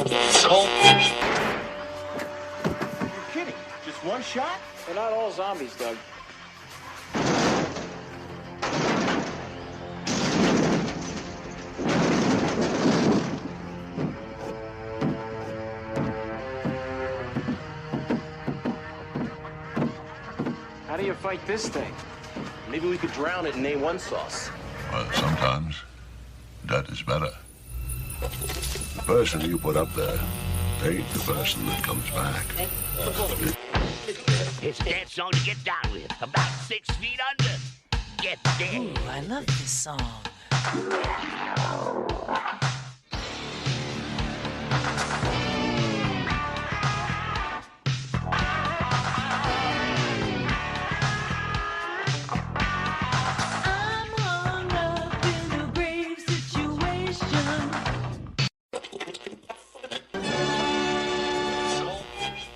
Kidding? Just one shot? They're not all zombies, Doug. How do you fight this thing? Maybe we could drown it in A1 sauce. Well, sometimes that is better. The person you put up there ain't the person that comes back. It's a dance song to get down with. About 6 feet under. Get there. Ooh, I love this song. I'm hung up in a grave situation.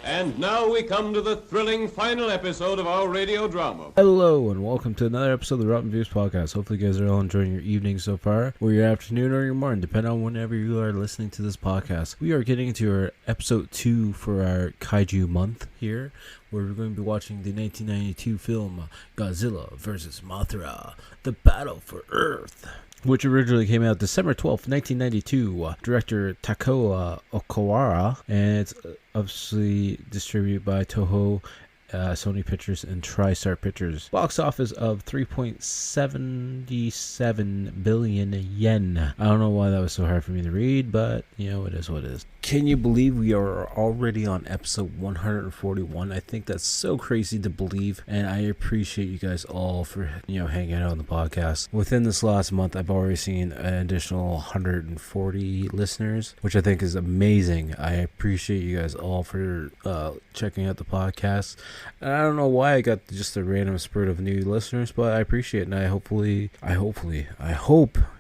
And now we come to the thrilling final episode of our radio drama. Hello and welcome to another episode of the Rotten Views Podcast. Hopefully you guys are all enjoying your evening so far, or your afternoon or your morning, depending on whenever you are listening to this podcast. We are getting into our episode 2 for our Kaiju month here, where we're going to be watching the 1992 film Godzilla Vs Mothra, The Battle for Earth, which originally came out December 12th, 1992. Director Takao Okawara, and it's obviously distributed by Toho, Sony Pictures, and TriStar Pictures. Box office of 3.77 billion yen. I don't know why that was so hard for me to read, but you know, it is what it is. Can you believe we are already on episode 141? I think that's so crazy to believe, and I appreciate you guys all for hanging out on the podcast. Within this last month, I've already seen an additional 140 listeners, which I think is amazing. I appreciate you guys all for checking out the podcast. And I don't know why I got just a random spurt of new listeners, but I appreciate it, and I hope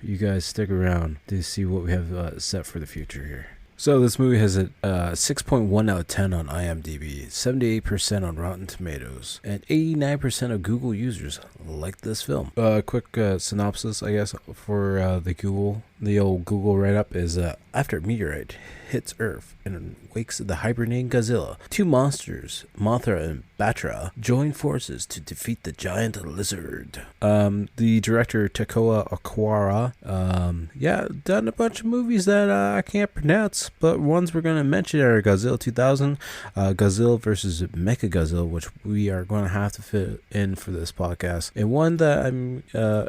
you guys stick around to see what we have set for the future here. So this movie has a 6.1 out of 10 on IMDb, 78% on Rotten Tomatoes, and 89% of Google users like this film. Quick synopsis, I guess, for the old Google write-up is, after a meteorite hits Earth and wakes the hibernating Godzilla, two monsters, Mothra and Batra, join forces to defeat the giant lizard. The director, Takao Okawara, done a bunch of movies that I can't pronounce, but ones we're going to mention are Godzilla 2000, Godzilla vs. Mechagodzilla, which we are going to have to fit in for this podcast, and one that I'm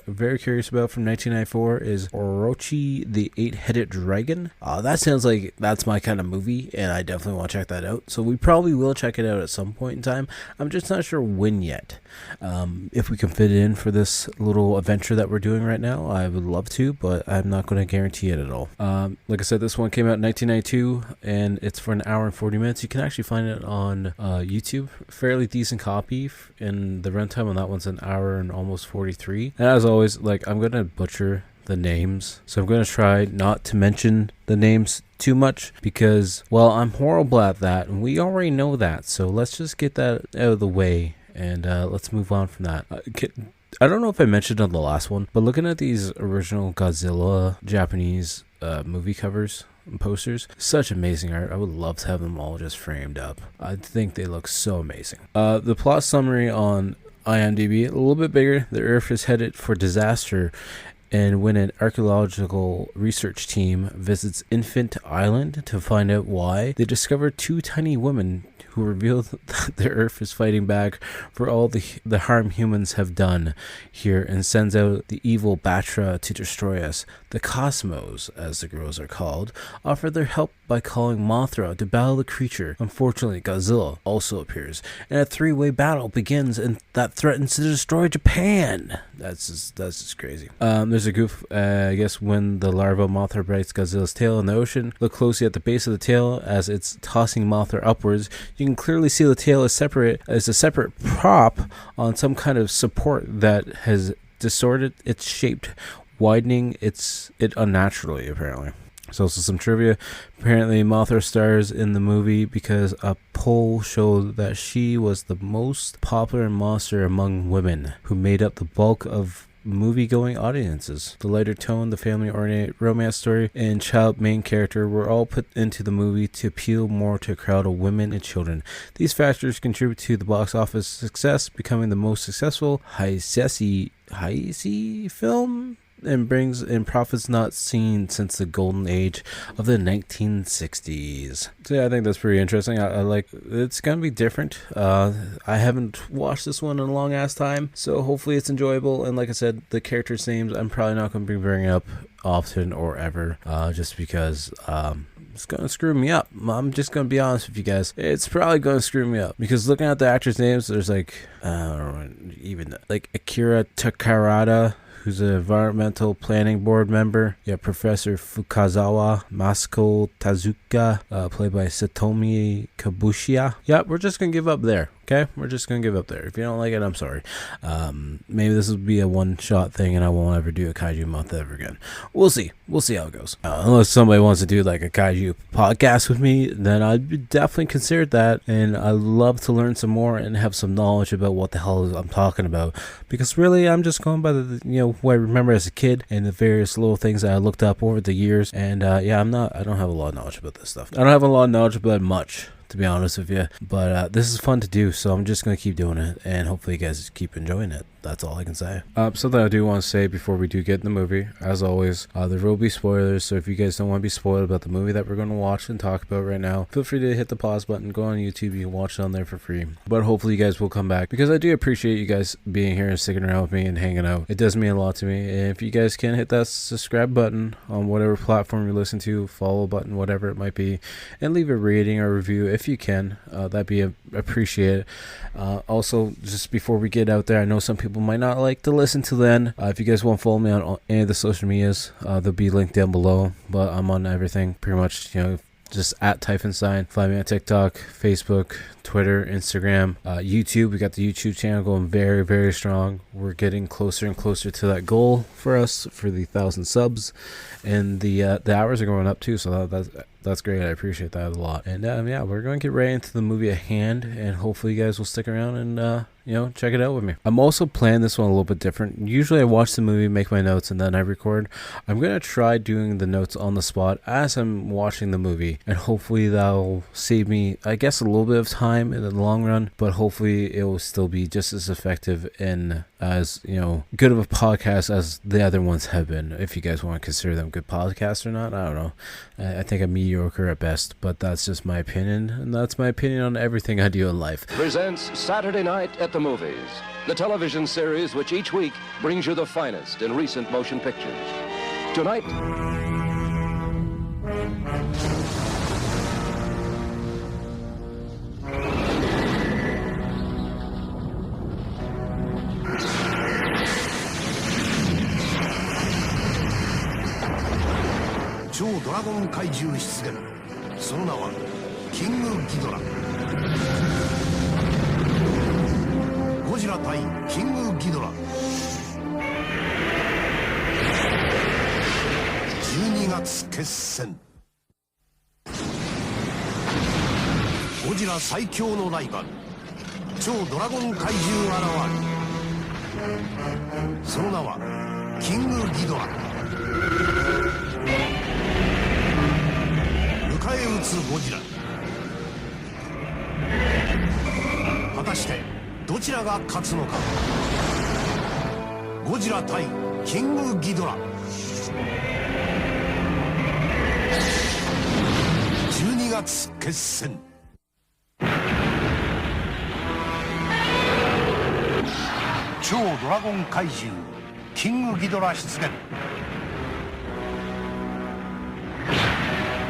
very curious about from 1994 is Orochi the Eight-Headed Dragon. That sounds like that's my kind of movie, and I definitely want to check that out. So we probably will check it out at some point in time. I'm just not sure when yet. If we can fit it in for this little adventure that we're doing right now, I would love to, but I'm not going to guarantee it at all. Like I said, this one came out in 1992, and it's for an hour and 40 minutes. You can actually find it on YouTube. Fairly decent copy, and the runtime on that one's an hour and almost 43. And as always, I'm going to butcher the names, so I'm going to try not to mention the names too much, because, well, I'm horrible at that, and we already know that, so let's just get that out of the way, and let's move on from that. I don't know if I mentioned on the last one, but looking at these original Godzilla Japanese movie covers and posters, such amazing art. I would love to have them all just framed up. I think they look so amazing. The plot summary on IMDb, a little bit bigger. The Earth is headed for disaster, and when an archaeological research team visits Infant Island to find out why, they discover two tiny women who reveal that the Earth is fighting back for all the harm humans have done here, and sends out the evil Batra to destroy us. The Cosmos, as the girls are called, offer their help by calling Mothra to battle the creature. Unfortunately, Godzilla also appears, and a three-way battle begins, and that threatens to destroy Japan. That's just crazy. There's a goof, I guess, when the larva Mothra bites Godzilla's tail in the ocean. Look closely at the base of the tail as it's tossing Mothra upwards. You can clearly see the tail is a separate prop on some kind of support that has distorted its shape, widening it unnaturally, apparently. So also some trivia. Apparently Mothra stars in the movie because a poll showed that she was the most popular monster among women, who made up the bulk of movie-going audiences. The lighter tone, the family-oriented romance story, and child main character were all put into the movie to appeal more to a crowd of women and children. These factors contribute to the box office success, becoming the most successful Heisei film, and brings in profits not seen since the golden age of the 1960s. So yeah, I think that's pretty interesting. I like, it's gonna be different. I haven't watched this one in a long ass time, so hopefully it's enjoyable. And like I said, the characters' names I'm probably not gonna be bringing up often or ever, just because it's gonna screw me up. I'm just gonna be honest with you guys. It's probably gonna screw me up because looking at the actors' names, there's like I don't know, even like Akira Takarada, who's an environmental planning board member. You have Professor Fukazawa Masako Tazuka, played by Satomi Kabushia. Yeah, we're just gonna give up there. Okay, we're just gonna give up there. If you don't like it, I'm sorry. Maybe this will be a one-shot thing, and I won't ever do a kaiju month ever again. We'll see. We'll see how it goes. Unless somebody wants to do like a kaiju podcast with me, then I'd definitely consider that. And I love to learn some more and have some knowledge about what the hell I'm talking about. Because really, I'm just going by the what I remember as a kid and the various little things that I looked up over the years. And yeah, I don't have a lot of knowledge about this stuff. I don't have a lot of knowledge about much, to be honest with you, but this is fun to do, so I'm just gonna keep doing it, and hopefully you guys keep enjoying it. That's all I can say. Something I do want to say before we do get in the movie, as always, there will be spoilers, so if you guys don't want to be spoiled about the movie that we're going to watch and talk about right now, feel free to hit the pause button, go on YouTube, you can watch it on there for free. But hopefully you guys will come back, because I do appreciate you guys being here and sticking around with me and hanging out. It does mean a lot to me, and if you guys can hit that subscribe button on whatever platform you listen to, follow button, whatever it might be, and leave a rating or review if you can, that'd be appreciated. Also, just before we get out there, I know some people might not like to listen to then. If you guys want to follow me on any of the social medias, they'll be linked down below, but I'm on everything pretty much, just at Typhonstein. Find me on TikTok, Facebook, Twitter, Instagram, YouTube. We got the YouTube channel going very, very strong. We're getting closer and closer to that goal for us for the 1,000 subs, and the hours are going up too, so that's great. I appreciate that a lot. And yeah, we're going to get right into the movie at hand, and hopefully you guys will stick around and check it out with me. I'm also planning this one a little bit different. Usually I watch the movie, make my notes, and then I record. I'm going to try doing the notes on the spot as I'm watching the movie, and hopefully that'll save me, I guess, a little bit of time in the long run, but hopefully it will still be just as effective and as good of a podcast as the other ones have been. If you guys want to consider them good podcasts or not, I don't know. I think I'm mediocre at best, but that's just my opinion, and that's my opinion on everything I do in life. Presents Saturday Night at the Movies, the television series which each week brings you the finest in recent motion pictures. Tonight,超ドラゴン怪獣出現。その名はキングギドラ。ゴジラ対キングギドラ。12月決戦。ゴジラ最強のライバル、超ドラゴン怪獣現る。その名はキングギドラ。迎え撃つゴジラ。果たしてどちらが勝つのか。ゴジラ対キングギドラ。12月決戦。超ドラゴン怪獣キングギドラ出現。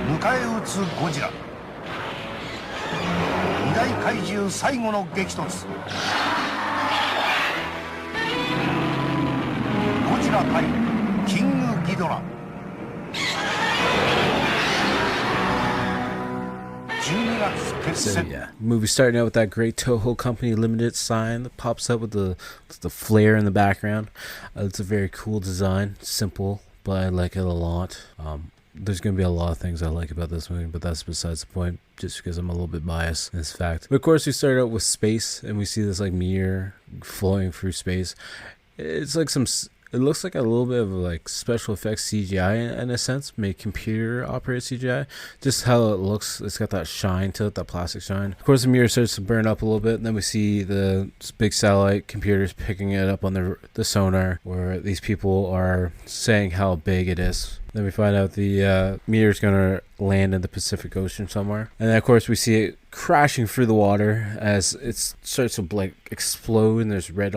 迎え撃つゴジラ。二大怪獣最後の激突。ゴジラ対キングギドラ。12月決 So 戦。 yeah, movie starting out with that great Toho Company Limited sign that pops up with the flare in the background. It's a very cool design, simple, but I like it a lot. There's going to be a lot of things I like about this movie, but that's besides the point, just because I'm a little bit biased in this fact. But of course, we start out with space, and we see this like meteor flowing through space. It's like some It looks like a little bit of like special effects CGI in a sense, maybe computer operated CGI. Just how it looks, it's got that shine to it, that plastic shine. Of course, the mirror starts to burn up a little bit, and then we see the big satellite computers picking it up on the sonar, where these people are saying how big it is. Then we find out the meteor's gonna land in the Pacific Ocean somewhere, and then of course we see it crashing through the water as it starts to like explode, and there's red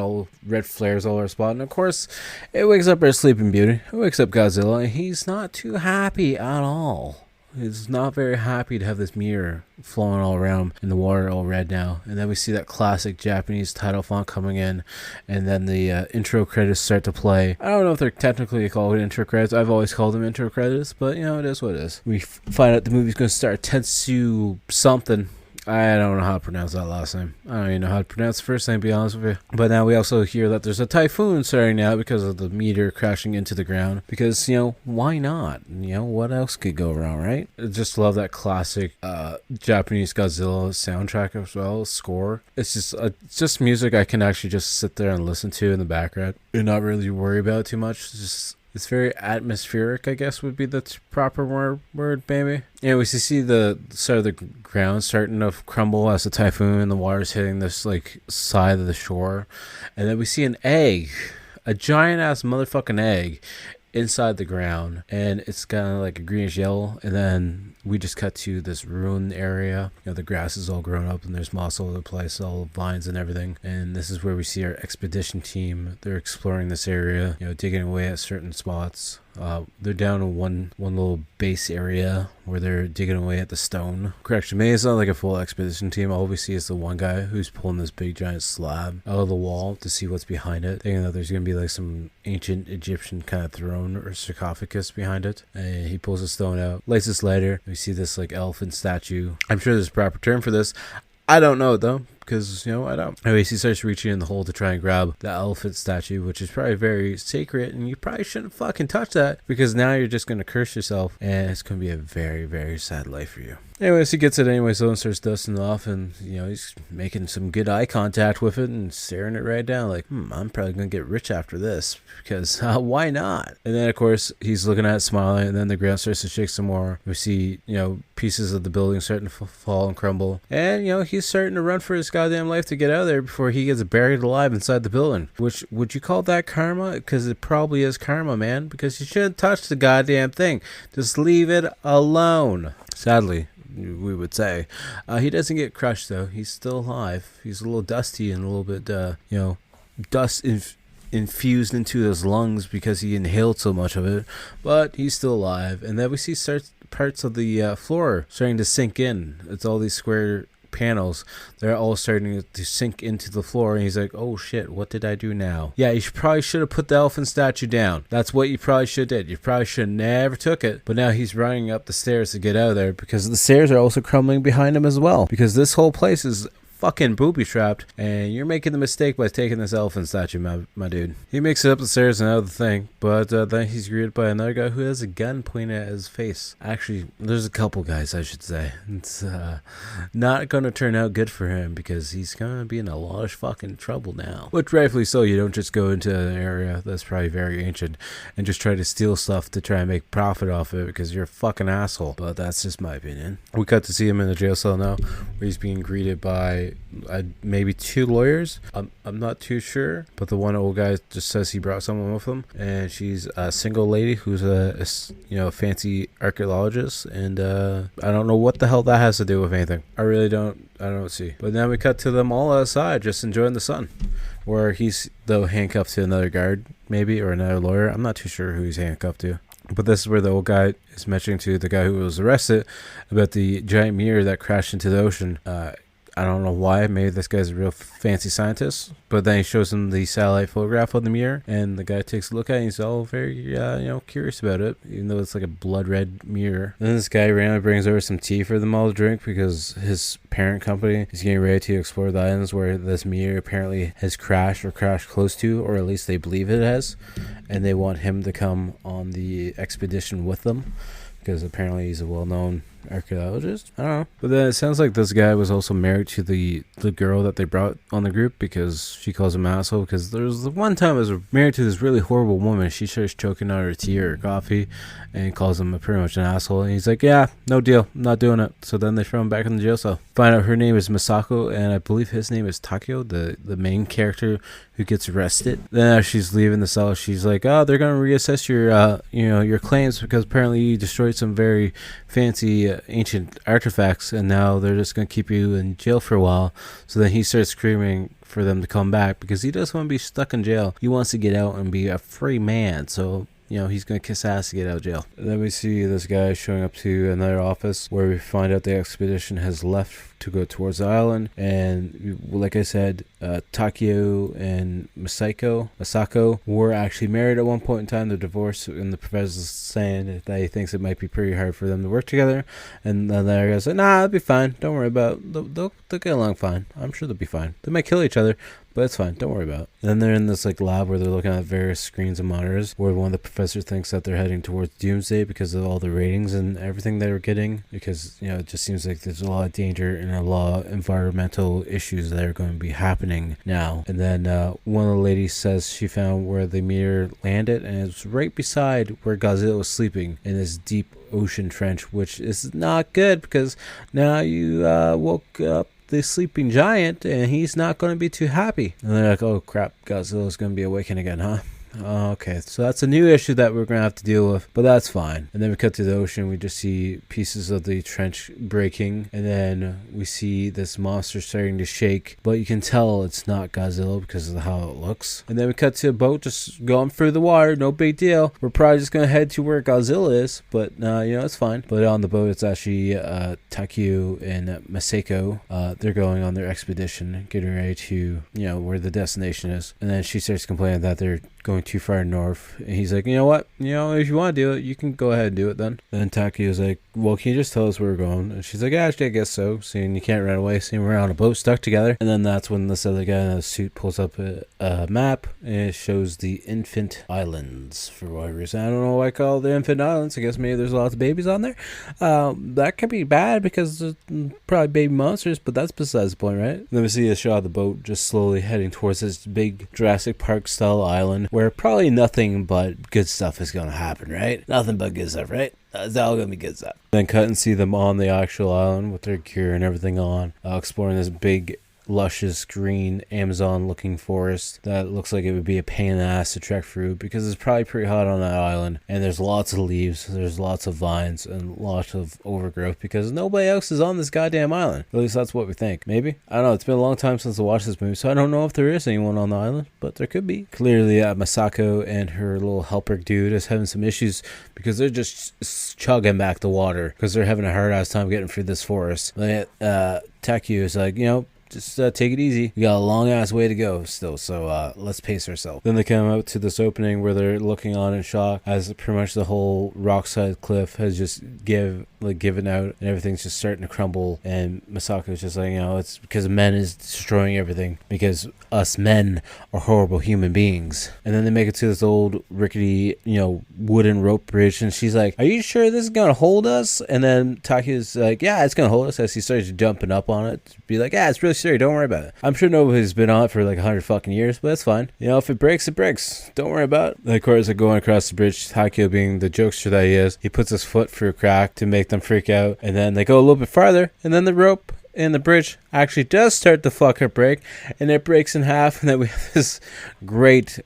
flares all over the spot. And of course, it wakes up our Sleeping Beauty. It wakes up Godzilla, and he's not too happy at all. He's not very happy to have this mirror flowing all around in the water, all red now. And then we see that classic Japanese title font coming in, and then the intro credits start to play. I don't know if they're technically called intro credits. I've always called them intro credits, but you know, it is what it is. We find out the movie's going to start Tetsu something. I don't know how to pronounce that last name. I don't even know how to pronounce the first name, to be honest with you. But now we also hear that there's a typhoon starting now because of the meteor crashing into the ground. Because, you know, why not? You know, what else could go wrong, right? I just love that classic Japanese Godzilla soundtrack as well, score. It's just music I can actually just sit there and listen to in the background and not really worry about too much. It's very atmospheric, I guess, would be the proper word, maybe. Yeah, we see the side of the ground starting to crumble as the typhoon and the water's hitting this, like, side of the shore. And then we see an egg, a giant-ass motherfucking egg, inside the ground. And it's kind of like a greenish yellow. And then we just cut to this ruined area. You know, the grass is all grown up and there's moss all over the place, all vines and everything. And this is where we see our expedition team. They're exploring this area, you know, digging away at certain spots. They're down in one little base area where they're digging away at the stone. Correction, maybe it's not like a full expedition team. All we see is the one guy who's pulling this big giant slab out of the wall to see what's behind it, thinking that there's going to be like some ancient Egyptian kind of throne or sarcophagus behind it. And he pulls a stone out, lights this lighter. We see this like elephant statue. I'm sure there's a proper term for this. I don't know it though, because, you know, I don't. Anyways, he starts reaching in the hole to try and grab the elephant statue, which is probably very sacred, and you probably shouldn't fucking touch that, because now you're just going to curse yourself, and it's going to be a very, very sad life for you. Anyways, he gets it anyway, so and starts dusting it off, and, you know, he's making some good eye contact with it and staring it right down, like, I'm probably going to get rich after this, because why not? And then, of course, he's looking at it, smiling, and then the ground starts to shake some more. We see, you know, pieces of the building starting to fall and crumble, and, you know, he's starting to run for his goddamn life to get out of there before he gets buried alive inside the building. Which, would you call that karma? Because it probably is karma, man, because you shouldn't touch the goddamn thing. Just leave it alone. Sadly, we would say. He doesn't get crushed, though. He's still alive. He's a little dusty and a little bit, you know, dust infused into his lungs because he inhaled so much of it, but he's still alive. And then we see parts of the floor starting to sink in. It's all these square panels. They're all starting to sink into the floor, and he's like, oh shit, what did I do now? Yeah, you probably should have put the elephant statue down. That's what you probably should have did. You probably should have never took it. But now he's running up the stairs to get out of there, because the stairs are also crumbling behind him as well, because this whole place is fucking booby trapped, and you're making the mistake by taking this elephant statue, my dude. He makes it up the stairs and out of the thing, but then he's greeted by another guy who has a gun pointed at his face. Actually, there's a couple guys, I should say. It's not gonna turn out good for him, because he's gonna be in a lot of fucking trouble now. Which rightfully so. You don't just go into an area that's probably very ancient and just try to steal stuff to try and make profit off it, because you're a fucking asshole. But that's just my opinion. We got to see him in the jail cell now, where he's being greeted by maybe two lawyers. I'm not too sure, but the one old guy just says he brought someone with him, and she's a single lady who's a you know, fancy archaeologist, and I don't know what the hell that has to do with anything. I don't see. But now we cut to them all outside just enjoying the sun, where he's though handcuffed to another guard maybe, or another lawyer. I'm not too sure who he's handcuffed to. But this is where the old guy is mentioning to the guy who was arrested about the giant mirror that crashed into the ocean. I don't know why. Maybe this guy's a real fancy scientist. But then he shows him the satellite photograph of the mirror, and the guy takes a look at it, and he's all very, you know, curious about it, even though it's like a blood red mirror. And then this guy randomly brings over some tea for them all to drink, because his parent company is getting ready to explore the islands where this mirror apparently has crashed, or crashed close to, or at least they believe it has, and they want him to come on the expedition with them, because apparently he's a well-known archaeologist. I don't know. But then it sounds like this guy was also married to the girl that they brought on the group, because she calls him asshole. Because there was the one time I was married to this really horrible woman. She starts choking on her tea or her coffee and calls him pretty much an asshole. And he's like, yeah, no deal. I'm not doing it. So then they throw him back in the jail cell. Find out her name is Masako, and I believe his name is Takio, the main character who gets arrested. Then as she's leaving the cell, she's like, oh, they're going to reassess your claims, because apparently you destroyed some very fancy ancient artifacts, and now they're just going to keep you in jail for a while. So then he starts screaming for them to come back, because he doesn't want to be stuck in jail. He wants to get out and be a free man. So he's going to kiss ass to get out of jail. And then we see this guy showing up to another office where we find out the expedition has left to go towards the island. And like I said, Takio and Masako were actually married at one point in time. They're divorced, and the professor's saying that he thinks it might be pretty hard for them to work together. And then the other guy's like, nah, it'll be fine. Don't worry about it. They'll get along fine. I'm sure they'll be fine. They might kill each other, but it's fine. Don't worry about it. And then they're in this lab where they're looking at various screens and monitors, where one of the professors thinks that they're heading towards doomsday because of all the ratings and everything they're getting. Because it just seems like there's a lot of danger and a lot of environmental issues that are going to be happening now. And then one of the ladies says she found where the meteor landed, and it's right beside where Godzilla was sleeping in this deep ocean trench, which is not good, because now you woke up the sleeping giant, and he's not going to be too happy. And they're like, oh crap, Godzilla's going to be awakened again, huh? Oh, okay, so that's a new issue that we're going to have to deal with, but that's fine. And then we cut to the ocean. We just see pieces of the trench breaking, and then we see this monster starting to shake, but you can tell it's not Godzilla because of how it looks. And then we cut to a boat just going through the water. No big deal. We're probably just going to head to where Godzilla is, but it's fine. But on the boat, it's actually Takio and Masako. They're going on their expedition, getting ready to, where the destination is. And then she starts complaining that they're going too far north, and he's like, you know what, if you want to do it, you can go ahead and do it then. Then Takio's like, well, can you just tell us where we're going? And she's like, actually, I guess so, seeing you can't run away, seeing we're on a boat stuck together. And then that's when this other guy in a suit pulls up a map, and it shows the Infant Islands for whatever reason. I don't know why I call it the Infant Islands. I guess maybe there's lots of babies on there. That could be bad because there's probably baby monsters, but that's besides the point, right? And then we see a shot of the boat just slowly heading towards this big Jurassic Park style island, where probably nothing but good stuff is going to happen, right? Nothing but good stuff, right? It's all going to be good stuff. Then cut and see them on the actual island with their gear and everything on, exploring this big, luscious, green, Amazon-looking forest that looks like it would be a pain in the ass to trek through, because it's probably pretty hot on that island, and there's lots of leaves, there's lots of vines, and lots of overgrowth, because nobody else is on this goddamn island. At least that's what we think. Maybe? I don't know. It's been a long time since I watched this movie, so I don't know if there is anyone on the island, but there could be. Clearly, Masako and her little helper dude is having some issues, because they're just chugging back the water, because they're having a hard-ass time getting through this forest. Takio is like, just take it easy. We got a long ass way to go still, so let's pace ourselves. Then they come out to this opening where they're looking on in shock as pretty much the whole rockside cliff has just given out, and everything's just starting to crumble. And Masako's just like, it's because men is destroying everything, because us men are horrible human beings. And then they make it to this old rickety, wooden rope bridge, and she's like, are you sure this is gonna hold us? And then Takio's like, yeah, it's gonna hold us, as he starts jumping up on it to be like, yeah, it's really serious, don't worry about it. I'm sure nobody's been on it for like 100 fucking years, but that's fine. If it breaks, it breaks. Don't worry about it. And of course, they're going across the bridge. Takio, being the jokester that he is, he puts his foot through a crack to make them freak out, and then they go a little bit farther, and then the rope and the bridge actually does start to fucking break, and it breaks in half, and then we have this great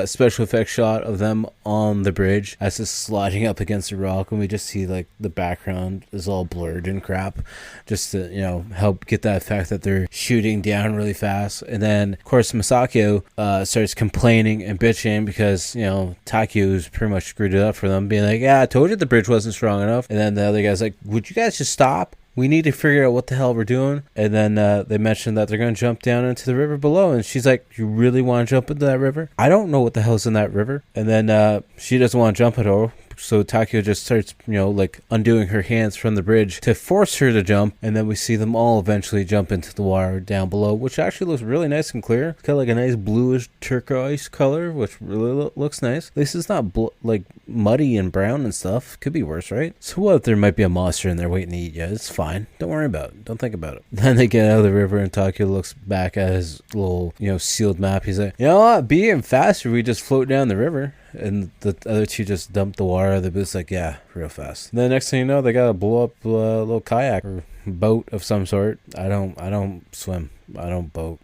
special effects shot of them on the bridge as it's sliding up against the rock, and we just see like the background is all blurred and crap, just to help get that effect that they're shooting down really fast. And then of course Masako starts complaining and bitching because Takio's pretty much screwed it up for them, being like, yeah, I told you the bridge wasn't strong enough. And then the other guy's like, would you guys just stop? We need to figure out what the hell we're doing. And then they mentioned that they're going to jump down into the river below. And she's like, you really want to jump into that river? I don't know what the hell's in that river. And then she doesn't want to jump at all So Takio just starts, like undoing her hands from the bridge to force her to jump. And then we see them all eventually jump into the water down below, which actually looks really nice and clear. It's got like a nice bluish turquoise color, which really looks nice. At least it's not like muddy and brown and stuff. Could be worse, right? So what if there might be a monster in there waiting to eat you? It's fine. Don't worry about it. Don't think about it. Then they get out of the river and Takio looks back at his little, sealed map. He's like, you know what? Being faster, we just float down the river. And the other two just dump the water. They're just like, yeah, real fast. And then next thing you know, they gotta blow up a little kayak or boat of some sort. I don't swim. I don't boat.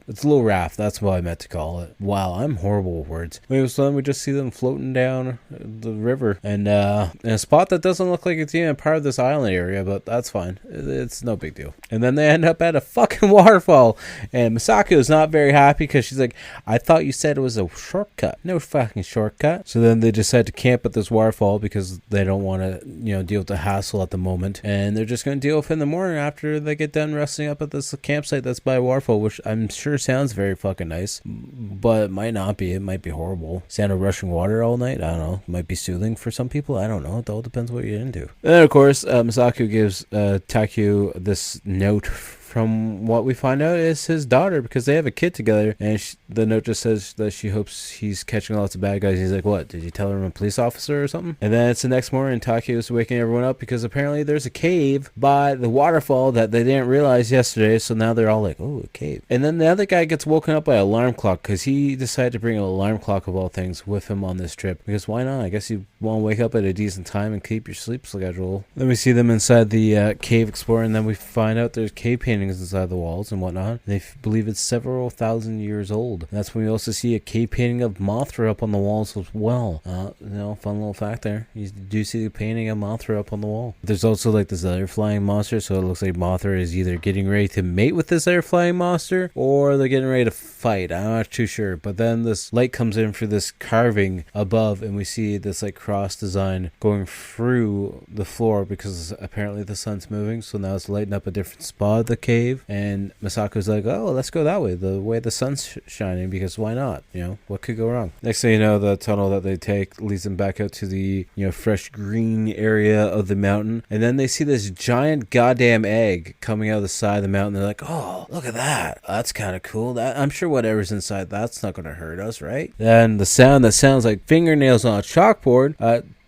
It's a little raft. That's what I meant to call it. Wow, I'm horrible with words. Anyway, so then we just see them floating down the river and in a spot that doesn't look like it's even part of this island area, but that's fine. It's no big deal. And then they end up at a fucking waterfall, and Misako is not very happy because she's like, I thought you said it was a shortcut. No fucking shortcut. So then they decide to camp at this waterfall because they don't want to, deal with the hassle at the moment, and they're just going to deal with it in the morning after they get done resting up at this campsite that's by a waterfall, which I'm sure sounds very fucking nice, but it might not be. It might be horrible. Sound of rushing water all night? I don't know. It might be soothing for some people. I don't know. It all depends what you're into. And then, of course, Misako gives Takio this note from what we find out is his daughter, because they have a kid together, and the note just says that she hopes he's catching lots of bad guys. He's like, what, did you tell her I'm a police officer or something? And then it's the next morning, and Takio is waking everyone up because apparently there's a cave by the waterfall that they didn't realize yesterday, so now they're all like, oh, a cave. And then the other guy gets woken up by an alarm clock because he decided to bring an alarm clock of all things with him on this trip, because why not? I guess you want to wake up at a decent time and keep your sleep schedule. Then we see them inside the cave exploring, and then we find out there's cave paintings inside the walls and whatnot. They believe it's several thousand years old. And that's when we also see a cave painting of Mothra up on the walls as well. Fun little fact there. You do see the painting of Mothra up on the wall. There's also like this other flying monster, so it looks like Mothra is either getting ready to mate with this other flying monster or they're getting ready to fight. I'm not too sure. But then this light comes in for this carving above, and we see this like cross design going through the floor because apparently the sun's moving, so now it's lighting up a different spot of the cave. And Masako's like, oh, let's go that way, the way the sun's shining, because why not? What could go wrong? Next thing you know, the tunnel that they take leads them back out to the fresh green area of the mountain, and then they see this giant goddamn egg coming out of the side of the mountain. They're like, oh, look at that, that's kind of cool. I'm sure whatever's inside that's not going to hurt us, right? Then the sound that sounds like fingernails on a chalkboard,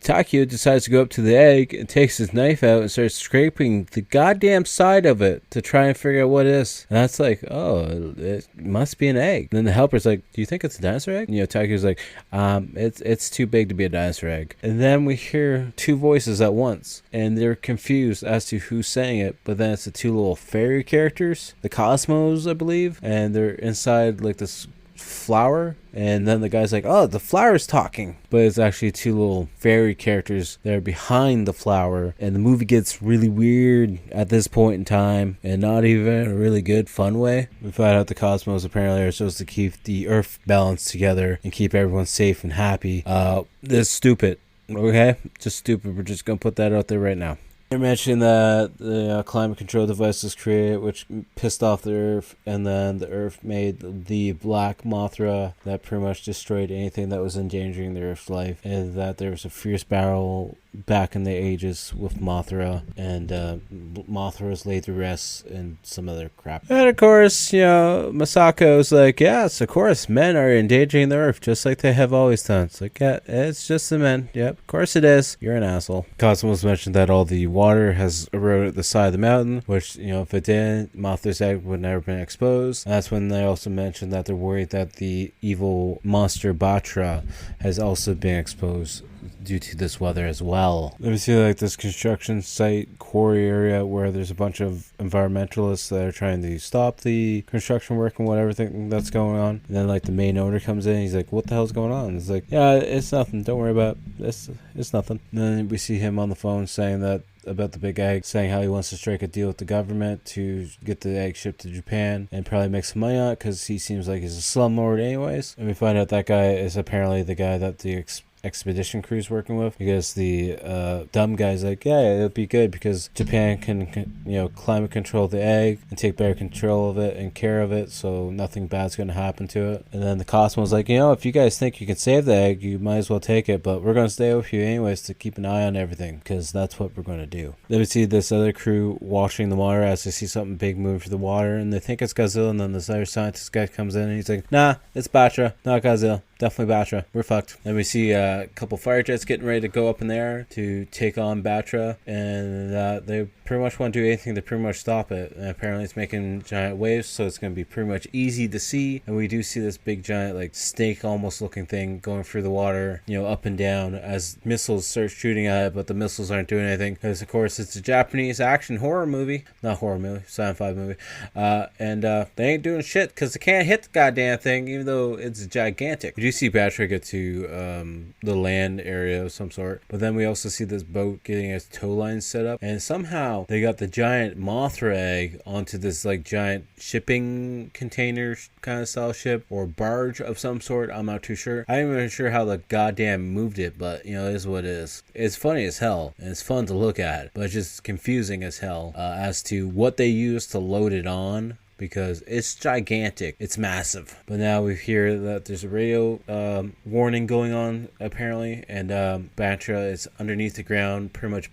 Takio decides to go up to the egg and takes his knife out and starts scraping the goddamn side of it to try and figure out what it is. And that's like, oh, it must be an egg. And then the helper's like, do you think it's a dinosaur egg? Takio's like, it's too big to be a dinosaur egg. And then we hear two voices at once, and they're confused as to who's saying it, but then it's the two little fairy characters, the Cosmos, I believe, and they're inside like this flower, and then the guy's like, oh, the flower's talking, but it's actually two little fairy characters that are behind the flower. And the movie gets really weird at this point in time, and not even a really good fun way. We find out the Cosmos apparently are supposed to keep the earth balanced together and keep everyone safe and happy. This is stupid. Okay, just stupid. We're just gonna put that out there right now. They're mentioning that the climate control device was created, which pissed off the Earth, and then the Earth made the Black Mothra that pretty much destroyed anything that was endangering the Earth's life, and that there was a fierce battle back in the ages with Mothra, and Mothra was laid to rest and some other crap. And of course, Masako's like, yes, of course, men are endangering the Earth just like they have always done. It's like, yeah, it's just the men. Yep, of course it is. You're an asshole. Cosmos mentioned that all the water has eroded the side of the mountain, which, if it didn't, Mothra's egg would never been exposed. And that's when they also mentioned that they're worried that the evil monster Batra has also been exposed due to this weather as well. Let me see like this construction site quarry area where there's a bunch of environmentalists that are trying to stop the construction work and whatever thing that's going on. And then like the main owner comes in, he's like, what the hell's going on? It's like, yeah, it's nothing, don't worry about it. It's nothing. And then we see him on the phone saying that about the big egg, saying how he wants to strike a deal with the government to get the egg shipped to Japan and probably make some money on it, because he seems like he's a slumlord anyways. And we find out that guy is apparently the guy that the expedition crew's working with, because the dumb guy's like, yeah, it'll be good because Japan can climate control the egg and take better control of it and care of it, so nothing bad's going to happen to it. And then the Cosmo's like, if you guys think you can save the egg, you might as well take it, but we're going to stay with you anyways to keep an eye on everything, because that's what we're going to do. Then we see this other crew watching the water as they see something big move through the water, and they think it's Godzilla, and then this other scientist guy comes in and he's like, nah, it's Batra, not Godzilla. Definitely Batra. We're fucked. Then we see a couple fire jets getting ready to go up in the air to take on Batra, and they pretty much want to do anything to pretty much stop it. And apparently it's making giant waves, so it's going to be pretty much easy to see. And we do see this big giant like snake almost looking thing going through the water, up and down as missiles start shooting at it, but the missiles aren't doing anything because of course it's a Japanese action horror movie, not horror movie, sci-fi movie, and they ain't doing shit because they can't hit the goddamn thing even though it's gigantic. We do see Batra get to the land area of some sort, but then we also see this boat getting its tow line set up, and somehow they got the giant Mothra egg onto this like giant shipping container kind of style ship or barge of some sort. I'm not too sure. I'm not even sure how the goddamn moved it, but it is what it is. It's funny as hell and it's fun to look at, but it's just confusing as hell as to what they used to load it on, because it's gigantic, it's massive. But now we hear that there's a radio warning going on apparently, and Batra is underneath the ground, pretty much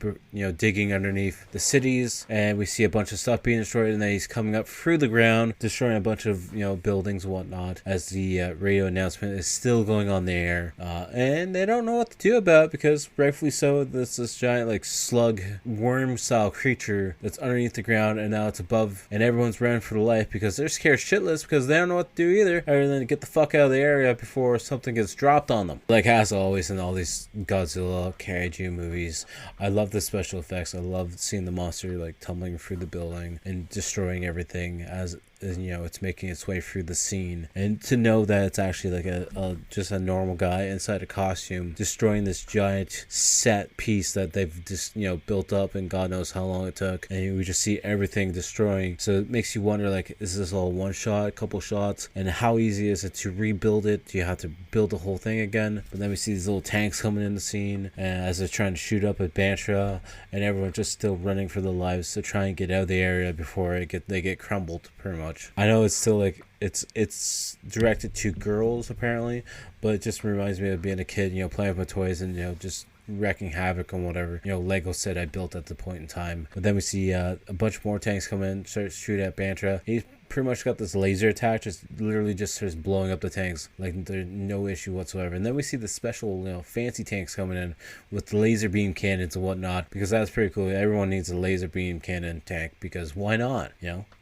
digging underneath the cities, and we see a bunch of stuff being destroyed, and then he's coming up through the ground, destroying a bunch of buildings and whatnot, as the radio announcement is still going on the air, and they don't know what to do about it, because rightfully so, there's this giant like slug worm style creature that's underneath the ground, and now it's above, and everyone's running for the life because they're scared shitless because they don't know what to do either, other than get the fuck out of the area before something gets dropped on them. Like as always in all these Godzilla kaiju movies, I love the special effects. I love seeing the monster like tumbling through the building and destroying everything as it's making its way through the scene, and to know that it's actually like just a normal guy inside a costume destroying this giant set piece that they've just built up, and God knows how long it took, and we just see everything destroying. So it makes you wonder, like, is this all one shot, a couple shots, and how easy is it to rebuild it? Do you have to build the whole thing again? But then we see these little tanks coming in the scene, and as they're trying to shoot up at Batra, and everyone's just still running for their lives to try and get out of the area before they get crumbled pretty much. I know it's still like it's directed to girls apparently, but it just reminds me of being a kid, playing with my toys and just wrecking havoc on whatever Lego set I built at the point in time. But then we see a bunch more tanks come in, start shooting at Batra. He's pretty much got this laser attack, just literally just starts blowing up the tanks like there's no issue whatsoever. And then we see the special fancy tanks coming in with laser beam cannons and whatnot, because that's pretty cool. Everyone needs a laser beam cannon tank, because why not?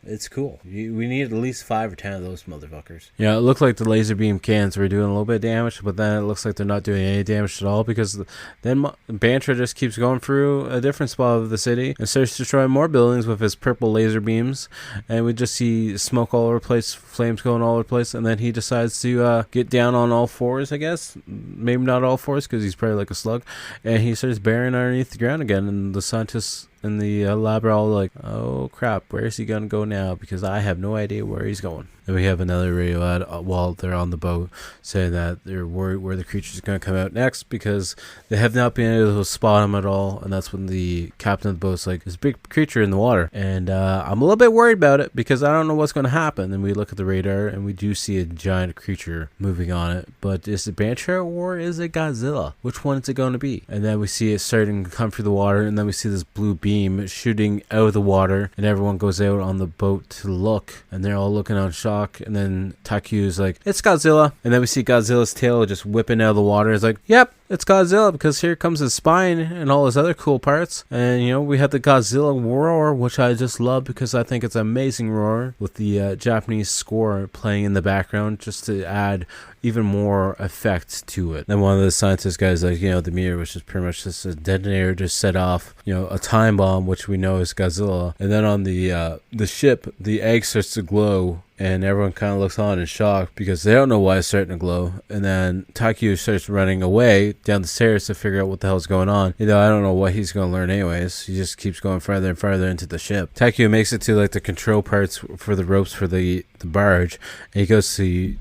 It's cool. We need at least 5 or 10 of those motherfuckers. It looked like the laser beam cannons were doing a little bit of damage, but then it looks like they're not doing any damage at all, because then Batra just keeps going through a different spot of the city and starts destroying more buildings with his purple laser beams, and we just see smoke all over the place, flames going all over the place, and then he decides to get down on all fours, I guess. Maybe not all fours, because he's probably like a slug, and he starts burying underneath the ground again, and the scientists in the lab are all like, oh crap, where is he gonna go now, because I have no idea where he's going. Then we have another radio ad while they're on the boat saying that they're worried where the creature's going to come out next, because they have not been able to spot him at all. And that's when the captain of the boat's like, there's a big creature in the water, and I'm a little bit worried about it because I don't know what's going to happen. And we look at the radar and we do see a giant creature moving on it, but is it Batra or is it Godzilla? Which one is it going to be? And then we see it starting to come through the water, and then we see this blue beam shooting out of the water, and everyone goes out on the boat to look, and they're all looking on shock. And then Takyu's like, it's Godzilla. And then we see Godzilla's tail just whipping out of the water. It's like, yep, it's Godzilla, because here comes his spine and all his other cool parts. And we have the Godzilla roar, which I just love because I think it's an amazing roar, with the Japanese score playing in the background just to add even more effect to it. Then one of the scientist guys like, the mirror, which is pretty much just a detonator to set off, a time bomb, which we know is Godzilla. And then on the ship, the egg starts to glow, and everyone kind of looks on in shock because they don't know why it's starting to glow. And then Takyu starts running away down the stairs to figure out what the hell's going on. I don't know what he's going to learn anyways. He just keeps going farther and farther into the ship. Takyu makes it to like the control parts for the ropes for the barge, and he goes to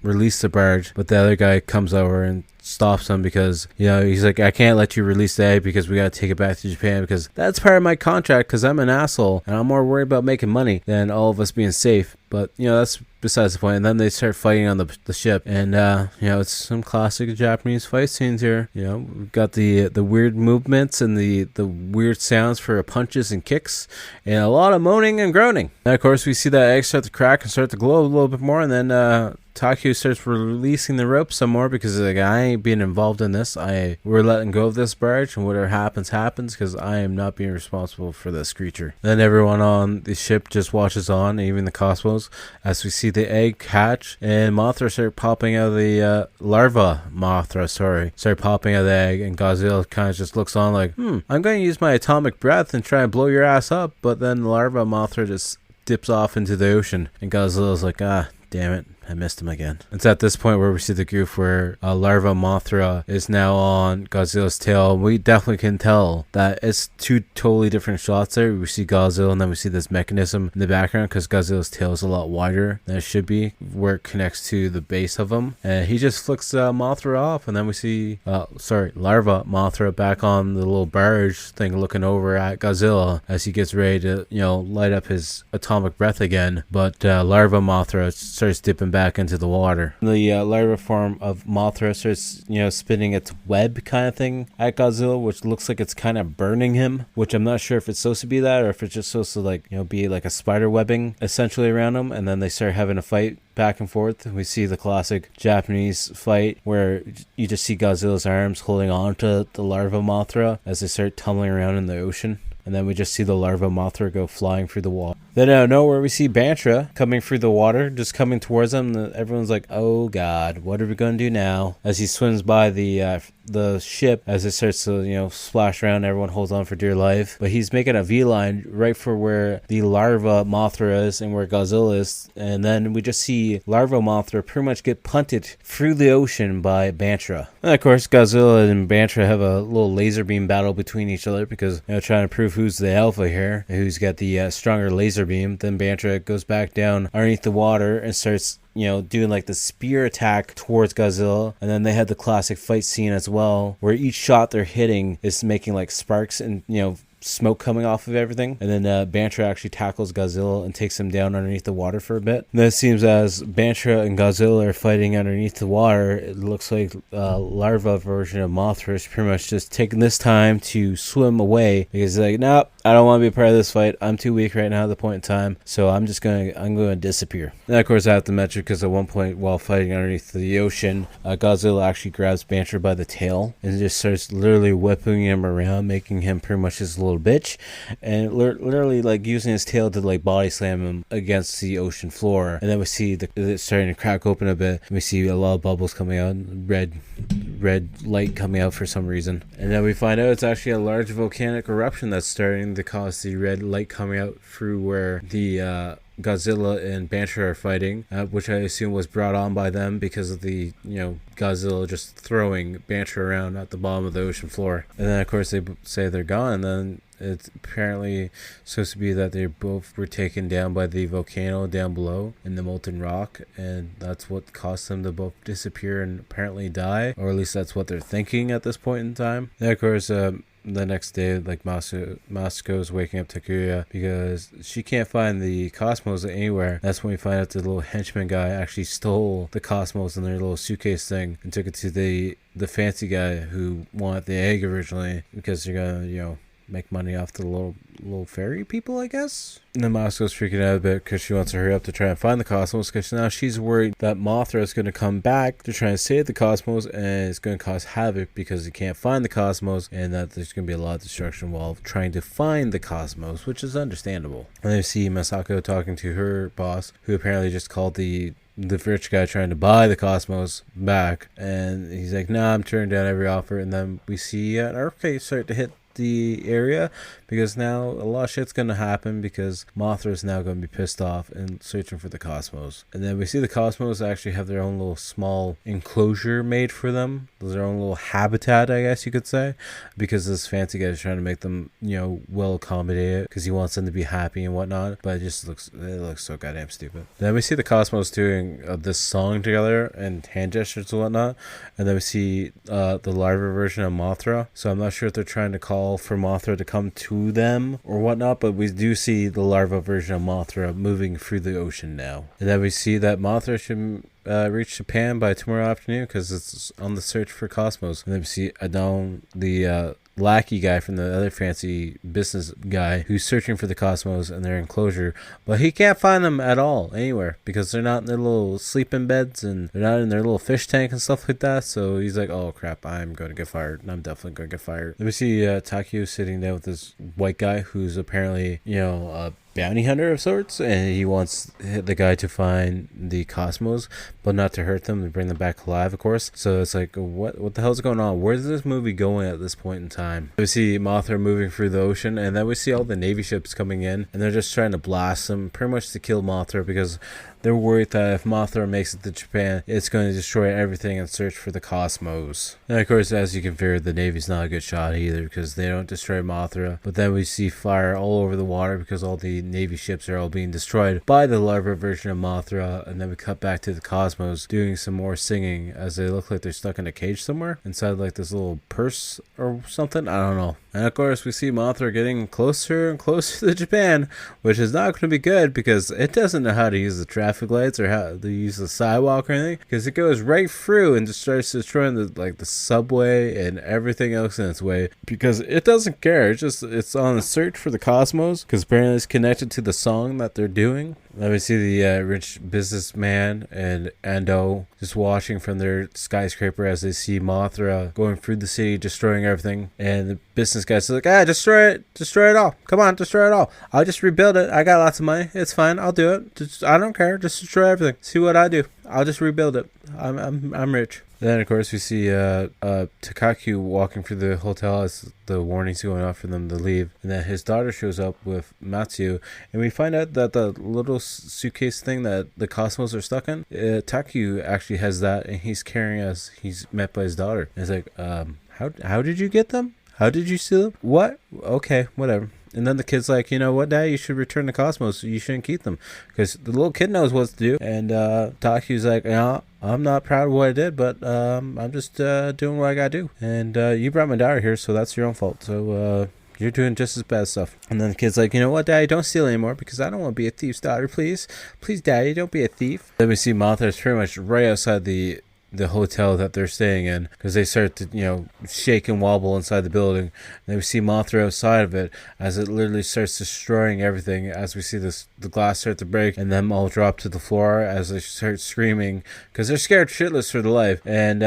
release the barge, but the other guy comes over and stops him because, you know, he's like, I can't let you release the egg because we got to take it back to Japan because that's part of my contract because I'm an asshole and I'm more worried about making money than all of us being safe. But, you know, that's besides the point. And then they start fighting on the ship. And, you know, it's some classic Japanese fight scenes here. You know, we've got the weird movements and the weird sounds for punches and kicks. And a lot of moaning and groaning. And, of course, we see that egg start to crack and start to glow a little bit more. And then Takeo starts releasing the rope some more because like, I ain't being involved in this. We're letting go of this barge, and whatever happens because I am not being responsible for this creature. Then everyone on the ship just watches on, even the Cosmos, as we see the egg hatch and Mothra start popping out of the larva Mothra. Start popping out of the egg, and Godzilla kind of just looks on like, I'm going to use my atomic breath and try and blow your ass up. But then larva Mothra just dips off into the ocean, and Godzilla's like, damn it, I missed him again. It's at this point where we see the goof where larva Mothra is now on Godzilla's tail. We definitely can tell that it's two totally different shots there. We see Godzilla and then we see this mechanism in the background because Godzilla's tail is a lot wider than it should be where it connects to the base of him. And he just flicks Mothra off, and then we see, larva Mothra back on the little barge thing looking over at Godzilla as he gets ready to, you know, light up his atomic breath again. But larva Mothra starts dipping back into the water. The larva form of Mothra starts, you know, spinning its web kind of thing at Godzilla, which looks like it's kind of burning him, which I'm not sure if it's supposed to be that or if it's just supposed to, like, you know, be like a spider webbing essentially around him. And then they start having a fight back and forth. We see the classic Japanese fight where you just see Godzilla's arms holding on to the larva Mothra as they start tumbling around in the ocean. And then we just see the larva Mothra go flying through the water. Then out of nowhere, we see Bantra coming through the water, just coming towards them. Everyone's like, oh God, what are we going to do now? As he swims by the ship, as it starts to, you know, splash around, everyone holds on for dear life. But he's making a V-line right for where the larva Mothra is and where Godzilla is. And then we just see larva Mothra pretty much get punted through the ocean by Bantra. And of course, Godzilla and Bantra have a little laser beam battle between each other because, you know, trying to prove who's the alpha here, who's got the stronger laser beam. Then Bantra goes back down underneath the water and starts, you know, doing like the spear attack towards Godzilla. And then they had the classic fight scene as well, where each shot they're hitting is making like sparks and, you know, smoke coming off of everything. And then Bantra actually tackles Godzilla and takes him down underneath the water for a bit. And then it seems as Bantra and Godzilla are fighting underneath the water, it looks like larva version of Mothra is pretty much just taking this time to swim away because he's like, nope, I don't want to be a part of this fight. I'm too weak right now at the point in time, so I'm going to disappear. And of course I have to mention because at one point while fighting underneath the ocean, Godzilla actually grabs Bantra by the tail and just starts literally whipping him around, making him pretty much his little bitch, and literally like using his tail to like body slam him against the ocean floor. And then we see it starting to crack open a bit. We see a lot of bubbles coming out, red light coming out for some reason. And then we find out it's actually a large volcanic eruption that's starting to cause the red light coming out through where the Godzilla and Bantra are fighting, which I assume was brought on by them because of the, you know, Godzilla just throwing Bantra around at the bottom of the ocean floor. And then of course they say they're gone, and then it's apparently supposed to be that they both were taken down by the volcano down below in the molten rock, and that's what caused them to both disappear and apparently die, or at least that's what they're thinking at this point in time. And of course the next day, like, Masuko's waking up Takuya because she can't find the Cosmos anywhere. That's when we find out the little henchman guy actually stole the Cosmos in their little suitcase thing and took it to the fancy guy who wanted the egg originally because they're gonna, you know, make money off the little fairy people, I guess. And then Moscow's freaking out a bit because she wants to hurry up to try and find the Cosmos because now she's worried that Mothra is going to come back to try and save the Cosmos and it's going to cause havoc because he can't find the Cosmos, and that there's going to be a lot of destruction while trying to find the Cosmos, which is understandable. And then we see Masako talking to her boss, who apparently just called the rich guy trying to buy the Cosmos back, and he's like, nah, I'm turning down every offer. And then we see an earthquake start to hit the area, because now a lot of shit's gonna happen because Mothra is now gonna be pissed off and searching for the Cosmos. And then we see the Cosmos actually have their own little small enclosure made for them, their own little habitat, I guess you could say, because this fancy guy is trying to make them, you know, well accommodated because he wants them to be happy and whatnot. But it looks so goddamn stupid. Then we see the Cosmos doing this song together and hand gestures and whatnot, and then we see the larva version of Mothra. So I'm not sure if they're trying to call for Mothra to come to them or whatnot, but we do see the larva version of Mothra moving through the ocean now. And then we see that Mothra should reach Japan by tomorrow afternoon because it's on the search for Cosmos. And then we see Adon, the lackey guy from the other fancy business guy, who's searching for the Cosmos in their enclosure, but he can't find them at all anywhere because they're not in their little sleeping beds and they're not in their little fish tank and stuff like that. So he's like, oh crap, I'm going to get fired. I'm definitely going to get fired. Then we see Takio sitting down with this white guy who's apparently, you know, a bounty hunter of sorts, and he wants the guy to find the Cosmos but not to hurt them and bring them back alive, of course. So it's like, what the hell's going on? Where's this movie going at this point in time? We see Mothra moving through the ocean, and then we see all the Navy ships coming in, and they're just trying to blast them pretty much to kill Mothra because they're worried that if Mothra makes it to Japan, it's going to destroy everything and search for the Cosmos. And of course, as you can figure, the Navy's not a good shot either because they don't destroy Mothra. But then we see fire all over the water because all the Navy ships are all being destroyed by the larva version of Mothra. And then we cut back to the Cosmos doing some more singing as they look like they're stuck in a cage somewhere inside like this little purse or something. I don't know. And of course, we see Mothra getting closer and closer to Japan, which is not going to be good because it doesn't know how to use the traffic lights or how to use the sidewalk or anything, because it goes right through and just starts destroying the subway and everything else in its way because it doesn't care. It's on the search for the Cosmos because apparently it's connected to the song that they're doing. Then we see the rich businessman and Ando just watching from their skyscraper as they see Mothra going through the city, destroying everything. And the business guy's like, destroy it all. Come on, destroy it all. I'll just rebuild it. I got lots of money. It's fine. I'll do it. I don't care. Just destroy everything. See what I do. I'll just rebuild it. I'm rich. Then, of course, we see Takaku walking through the hotel as the warnings going off for them to leave. And then his daughter shows up with Matsu. And we find out that the little suitcase thing that the Cosmos are stuck in, Takaku actually has that. And he's carrying as he's met by his daughter. And it's like, how did you get them? How did you steal them? What? Okay, whatever. And then the kid's like, you know what, Dad? You should return the Cosmos. You shouldn't keep them. Because the little kid knows what to do. And Taku's like, no, I'm not proud of what I did, but I'm just doing what I gotta do. And you brought my daughter here, so that's your own fault. So you're doing just as bad stuff. And then the kid's like, you know what, Daddy? Don't steal anymore because I don't want to be a thief's daughter, please. Please, Daddy, don't be a thief. Then we see Mothra's pretty much right outside the hotel that they're staying in because they start to, you know, shake and wobble inside the building. And then we see Mothra outside of it as it literally starts destroying everything as we see the glass start to break and them all drop to the floor as they start screaming because they're scared shitless for their life. And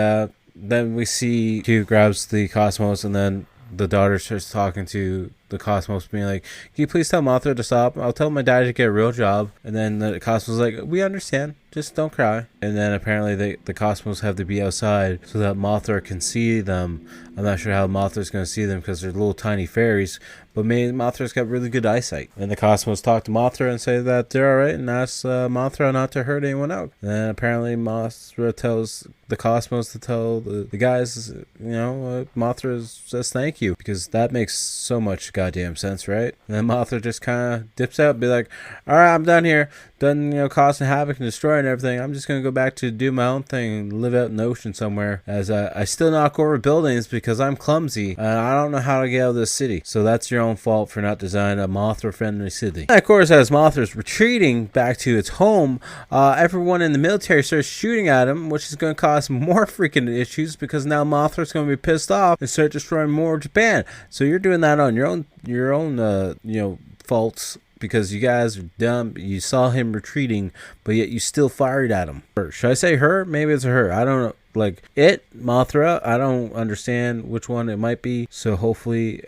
then we see Q grabs the Cosmos and then the daughter starts talking to the Cosmos, being like, can you please tell Mothra to stop? I'll tell my dad to get a real job. And then the Cosmos is like, we understand. Just don't cry. And then apparently the Cosmos have to be outside so that Mothra can see them. I'm not sure how Mothra's going to see them because they're little tiny fairies. But maybe Mothra's got really good eyesight. And the Cosmos talk to Mothra and say that they're alright and ask Mothra not to hurt anyone out. And then apparently Mothra tells the Cosmos to tell the guys, you know, Mothra says thank you. Because that makes so much goddamn sense, right? And then Mothra just kind of dips out and be like, alright, I'm done here. Done, you know, causing havoc and destroying everything. I'm just going to go back to do my own thing and live out in the ocean somewhere. As I still knock over buildings because I'm clumsy and I don't know how to get out of this city. So that's your own fault for not designing a Mothra-friendly city. And of course, as Mothra's retreating back to its home, everyone in the military starts shooting at him, which is going to cause more freaking issues because now Mothra's going to be pissed off and start destroying more of Japan. So you're doing that on your own, you know, faults. Because you guys are dumb. You saw him retreating, but yet you still fired at him. Or should I say her? Maybe it's a her. I don't know. Like Mothra, I don't understand which one it might be. So hopefully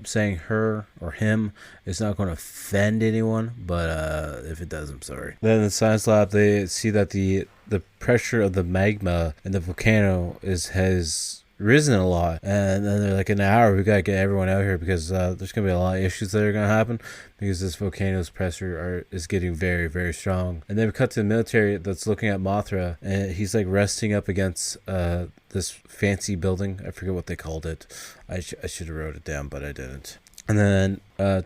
saying her or him is not going to offend anyone. But if it does, I'm sorry. Then in the science lab, they see that the pressure of the magma in the volcano has risen a lot. And then they're like, in an hour, we gotta get everyone out here because there's gonna be a lot of issues that are gonna happen because this volcano's pressure is getting very, very strong. And then we cut to the military that's looking at Mothra, and he's like resting up against this fancy building. I forget what they called it. I should have wrote it down, but I didn't. And then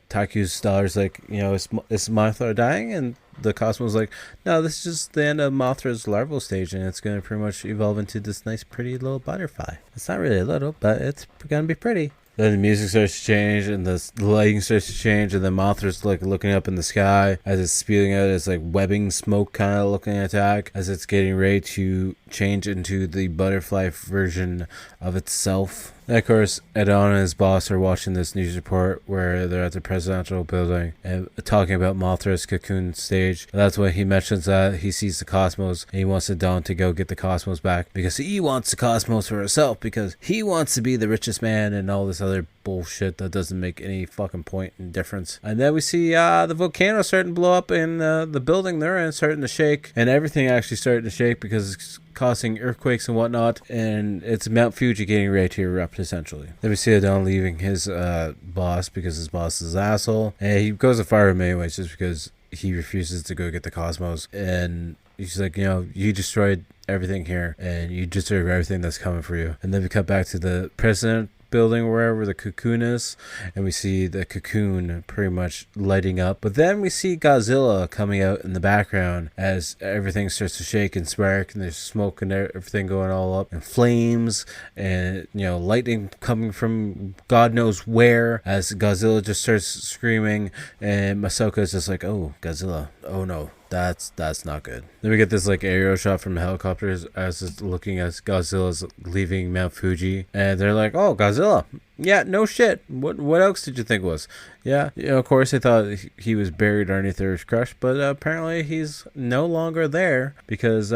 Taku's daughter's like, is Mothra dying? And the Cosmo's like, no, this is just the end of Mothra's larval stage, and it's going to pretty much evolve into this nice, pretty little butterfly. It's not really little, but it's going to be pretty. Then the music starts to change, and the lighting starts to change, and then Mothra's like looking up in the sky as it's spewing out its like webbing smoke kind of looking attack as it's getting ready to change into the butterfly version of itself. And of course, Edon and his boss are watching this news report where they're at the presidential building and talking about Mothra's cocoon stage. And that's when he mentions that he sees the Cosmos and he wants Edon to go get the Cosmos back because he wants the Cosmos for himself because he wants to be the richest man and all this other bullshit that doesn't make any fucking point and difference. And then we see the volcano starting to blow up in the building they're in, starting to shake, and everything actually starting to shake because it's causing earthquakes and whatnot, and it's Mount Fuji getting ready to erupt essentially. Then we see Adon leaving his boss because his boss is an asshole, and he goes to fire him anyways just because he refuses to go get the Cosmos. And he's like, you destroyed everything here and you deserve everything that's coming for you. And then we cut back to the president building wherever the cocoon is, and we see the cocoon pretty much lighting up. But then we see Godzilla coming out in the background as everything starts to shake and spark, and there's smoke and everything going all up, and flames, and lightning coming from God knows where as Godzilla just starts screaming, and Masaoka is just like, oh, Godzilla, oh no. That's not good. Then we get this like aerial shot from the helicopters as it's looking as Godzilla's leaving Mount Fuji, and they're like, "Oh, Godzilla, yeah, no shit. What else did you think was?" Yeah, of course they thought he was buried underneath Earth's crust, but apparently he's no longer there because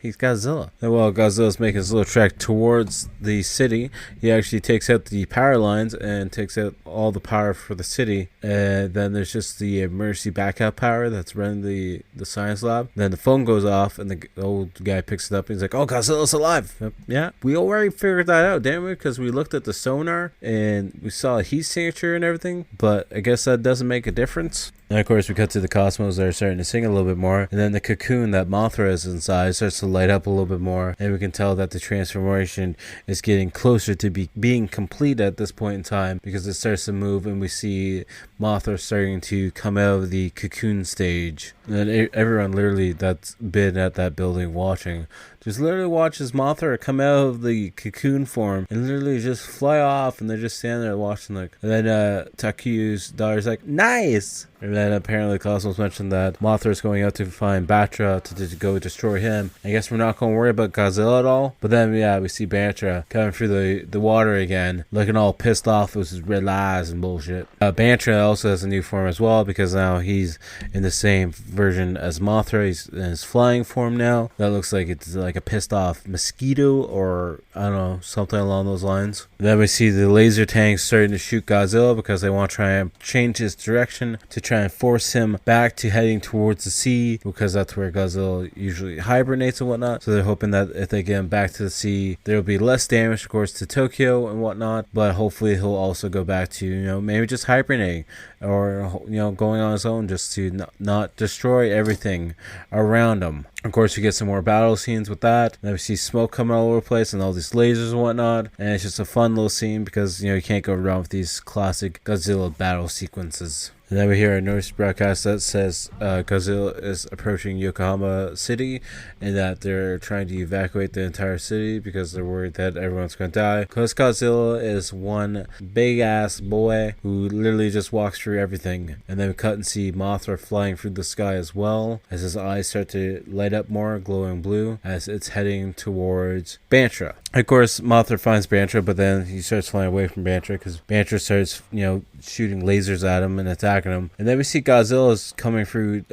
he's Godzilla. And while Godzilla's making his little trek towards the city, he actually takes out the power lines and takes out all the power for the city. And then there's just the emergency backup power that's running the science lab. Then the phone goes off, and the old guy picks it up, and he's like, oh, Godzilla's alive. Yeah, we already figured that out, didn't we? Because we looked at the sonar, and we saw a heat signature and everything. But I guess that doesn't make a difference. And of course, we cut to the Cosmos. They're starting to sing a little bit more. And then the cocoon that Mothra is inside starts to light up a little bit more. And we can tell that the transformation is getting closer to being complete at this point in time because it starts to move. And we see Mothra starting to come out of the cocoon stage. And everyone literally that's been at that building watching just literally watches Mothra come out of the cocoon form and literally just fly off, and they're just standing there watching like. And then Taku's daughter's like, nice! And then apparently Cosmos mentioned that Mothra's going out to find Batra to go destroy him. I guess we're not going to worry about Godzilla at all. But then, yeah, we see Batra coming through the water again, looking all pissed off with his red eyes and bullshit. Batra also has a new form as well because now he's in the same version as Mothra. He's in his flying form now. That looks like it's like a pissed off mosquito or, I don't know, something along those lines. And then we see the laser tanks starting to shoot Godzilla because they want to try and change his direction to try and force him back to heading towards the sea because that's where Godzilla usually hibernates and whatnot. So they're hoping that if they get him back to the sea, there will be less damage, of course, to Tokyo and whatnot. But hopefully he'll also go back to, maybe just hibernating or, going on his own just to not destroy everything around him. Of course, we get some more battle scenes with that. Then we see smoke coming all over the place and all these lasers and whatnot. And it's just a fun little scene because, you can't go wrong with these classic Godzilla battle sequences. And then we hear a news broadcast that says Godzilla is approaching Yokohama City and that they're trying to evacuate the entire city because they're worried that everyone's going to die. Because Godzilla is one big-ass boy who literally just walks through everything. And then we cut and see Mothra flying through the sky as well as his eyes start to light up more, glowing blue, as it's heading towards Batra. Of course, Mothra finds Batra, but then he starts flying away from Batra because Batra starts, shooting lasers at him and attacking him. And then we see Godzilla's coming through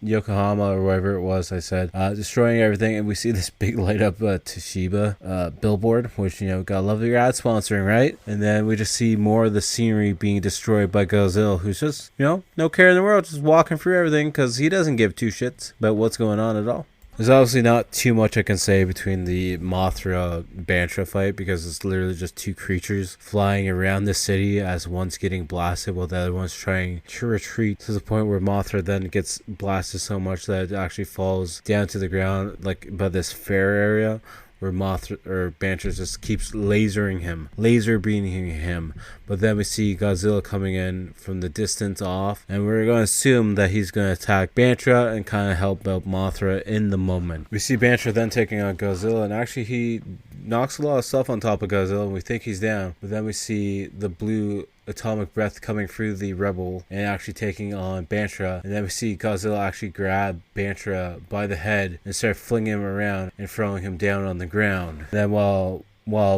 Yokohama or wherever it was, I said, destroying everything. And we see this big light up Toshiba billboard, which, gotta love your ad sponsoring, right? And then we just see more of the scenery being destroyed by Godzilla, who's just, no care in the world, just walking through everything because he doesn't give two shits about what's going on at all. There's obviously not too much I can say between the Mothra-Bantra fight because it's literally just two creatures flying around the city as one's getting blasted while the other one's trying to retreat, to the point where Mothra then gets blasted so much that it actually falls down to the ground, like by this fair area, where Mothra or Bantra just keeps laser beaming him. But then we see Godzilla coming in from the distance off, and we're going to assume that he's going to attack Bantra and kind of help out Mothra in the moment. We see Bantra then taking on Godzilla, and actually he knocks a lot of stuff on top of Godzilla, and we think he's down. But then we see the blue atomic breath coming through the rebel and actually taking on Bantra, and then we see Godzilla actually grab Bantra by the head and start flinging him around and throwing him down on the ground. And then while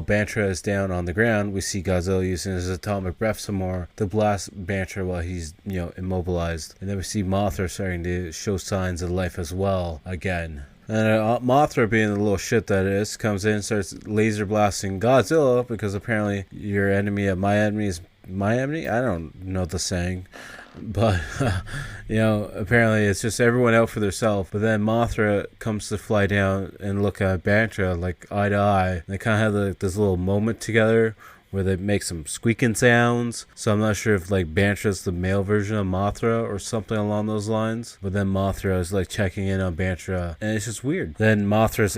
Bantra is down on the ground, we see Godzilla using his atomic breath some more to blast Bantra while he's, immobilized. And then we see Mothra starting to show signs of life as well again. And Mothra, being the little shit that it is, comes in and starts laser blasting Godzilla because apparently your enemy of my enemy is my enemy? I don't know the saying. But, apparently it's just everyone out for themselves. But then Mothra comes to fly down and look at Bantra like eye to eye. And they kind of have this little moment together where they make some squeaking sounds. So I'm not sure if Bantra's the male version of Mothra or something along those lines. But then Mothra is checking in on Bantra, and it's just weird. Then Mothra's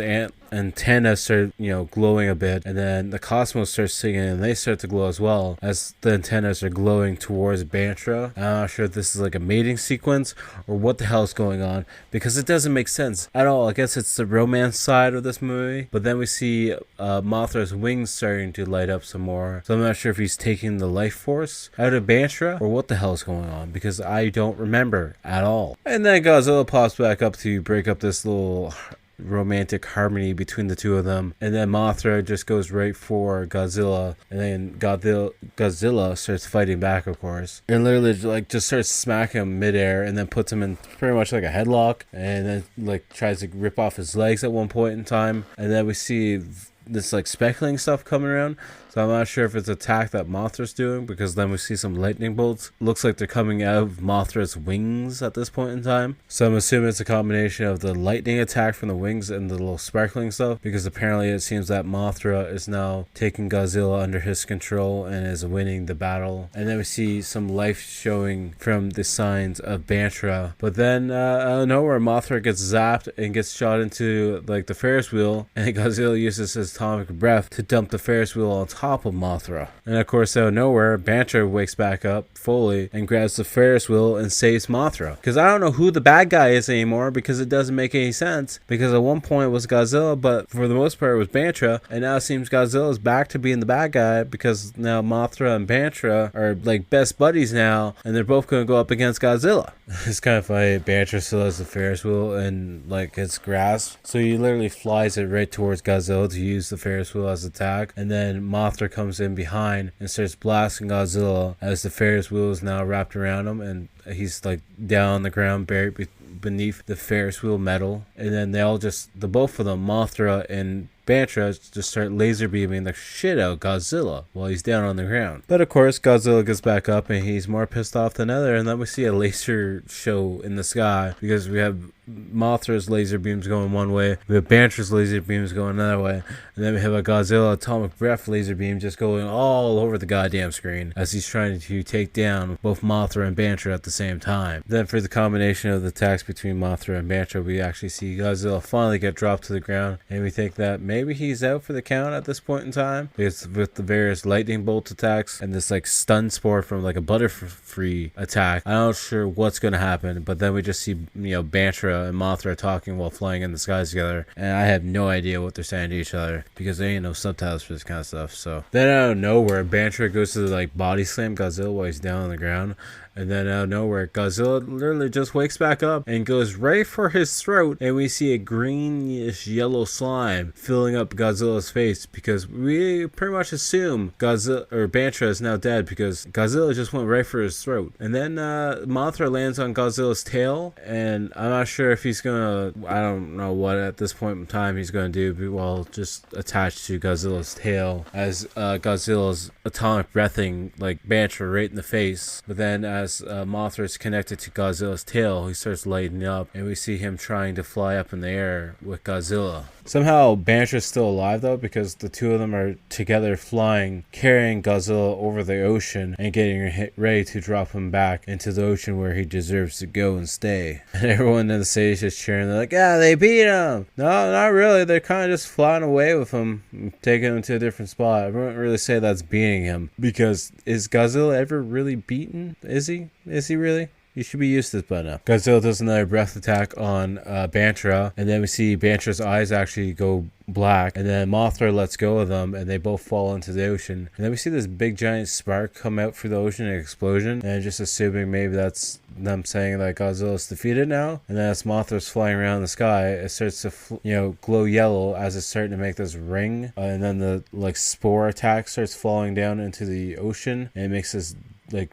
antennas start, glowing a bit, and then the Cosmos starts singing, and they start to glow as well as the antennas are glowing towards Bantra. I'm not sure if this is a mating sequence or what the hell is going on, because it doesn't make sense at all. I guess it's the romance side of this movie. But then we see Mothra's wings starting to light up some more. So I'm not sure if he's taking the life force out of Bantra or what the hell is going on, because I don't remember at all. And then Godzilla pops back up to break up this little romantic harmony between the two of them, and then Mothra just goes right for Godzilla, and then Godzilla starts fighting back, of course, and literally just starts smacking him midair, and then puts him in pretty much like a headlock, and then tries to rip off his legs at one point in time. And then we see this speckling stuff coming around. So I'm not sure if it's an attack that Mothra's doing, because then we see some lightning bolts. Looks like they're coming out of Mothra's wings at this point in time. So I'm assuming it's a combination of the lightning attack from the wings and the little sparkling stuff, because apparently it seems that Mothra is now taking Godzilla under his control and is winning the battle. And then we see some life showing from the signs of Bantra. But then out of nowhere, Mothra gets zapped and gets shot into the Ferris wheel, and Godzilla uses his atomic breath to dump the Ferris wheel on top of Mothra. And of course, out of nowhere, Bantra wakes back up fully and grabs the Ferris wheel and saves Mothra. Because I don't know who the bad guy is anymore, because it doesn't make any sense. Because at one point it was Godzilla, but for the most part it was Bantra, and now it seems Godzilla is back to being the bad guy, because now Mothra and Bantra are best buddies now, and they're both going to go up against Godzilla. It's kind of funny. Bantra still has the Ferris wheel in its grasp, so he literally flies it right towards Godzilla to use the Ferris wheel as attack, and then Mothra comes in behind and starts blasting Godzilla as the Ferris wheel is now wrapped around him, and he's down on the ground buried beneath the Ferris wheel metal. And then the both of them, Mothra and Bantra, just start laser beaming the shit out of Godzilla while he's down on the ground. But of course, Godzilla gets back up and he's more pissed off than ever, and then we see a laser show in the sky, because we have Mothra's laser beams going one way, we have Bantra's laser beams going another way, and then we have a Godzilla atomic breath laser beam just going all over the goddamn screen as he's trying to take down both Mothra and Bantra at the same time. Then for the combination of the attacks between Mothra and Bantra, we actually see Godzilla finally get dropped to the ground, and we think that maybe he's out for the count at this point in time, because with the various lightning bolt attacks and this stun spore from a Butterfree attack, I'm not sure what's going to happen. But then we just see Bantra and Mothra talking while flying in the skies together, and I have no idea what they're saying to each other, because there ain't no subtitles for this kind of stuff. So then out of nowhere, Bantra goes to body slam Godzilla while he's down on the ground. And then out of nowhere, Godzilla literally just wakes back up and goes right for his throat, and we see a greenish yellow slime filling up Godzilla's face, because we pretty much assume Bantra is now dead, because Godzilla just went right for his throat. And then Mothra lands on Godzilla's tail, and I'm not sure if he's gonna, I don't know what at this point in time he's gonna do, while just attached to Godzilla's tail, as Godzilla's atomic breathing Bantra right in the face. But then as Mothra is connected to Godzilla's tail, he starts lighting up, and we see him trying to fly up in the air with Godzilla. Somehow Banshra's still alive though, because the two of them are together flying, carrying Godzilla over the ocean and getting ready to drop him back into the ocean where he deserves to go and stay. And everyone in the stage is cheering. They're like, yeah, they beat him. No, not really. They're kind of just flying away with him, taking him to a different spot. I wouldn't really say that's beating him, because is Godzilla ever really beaten? Is he? Is he really? You should be used to this by now. Godzilla does another breath attack on Banshra, and then we see Banshra's eyes actually go black, and then Mothra lets go of them, and they both fall into the ocean. And then we see this big giant spark come out through the ocean, an explosion, and just assuming maybe that's them saying that Godzilla's defeated now. And then as Mothra's flying around the sky, it starts to glow yellow as it's starting to make this ring, and then the spore attack starts falling down into the ocean, and it makes this